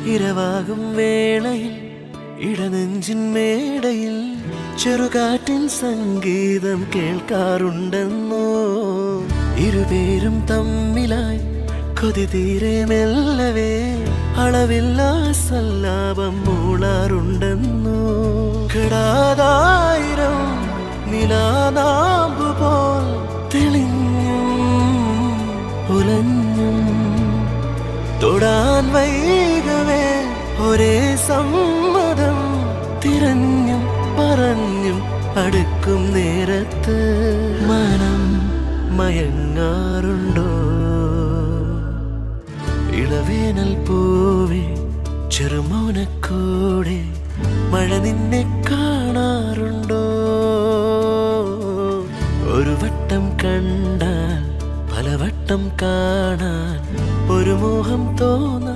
ഇരവാകും വേളയിൽ ഇടനെഞ്ചിൻ മേടയിൽ ചെറുകാറ്റിൻ സംഗീതം കേൾക്കാറുണ്ടെന്നോ ഇരുപേരും തമ്മിലായി കൊതി തീരെ മെല്ലവേ അളവില്ലാ സല്ലാപം മൂളാറുണ്ടെന്നോ കെടാതായിരം നിലാനാമ്പു പോൽ തെളിഞ്ഞും ഉലഞ്ഞും തൊടാൻ വൈകവേ ഒരേ സമ്മതം തിരഞ്ഞും പറഞ്ഞും അടുക്കും നേരത്ത് മനം മയങ്ങാറുണ്ടോ ഇളവേനൽ പൂവേ ചെറുമൗനക്കൂടെ മഴ നിന്നെ കാണാറുണ്ടോ ഒരു വട്ടം കണ്ടാൽ പലവട്ടം കാണാൻ ഒരു മോഹം തോന്നാറുണ്ടോ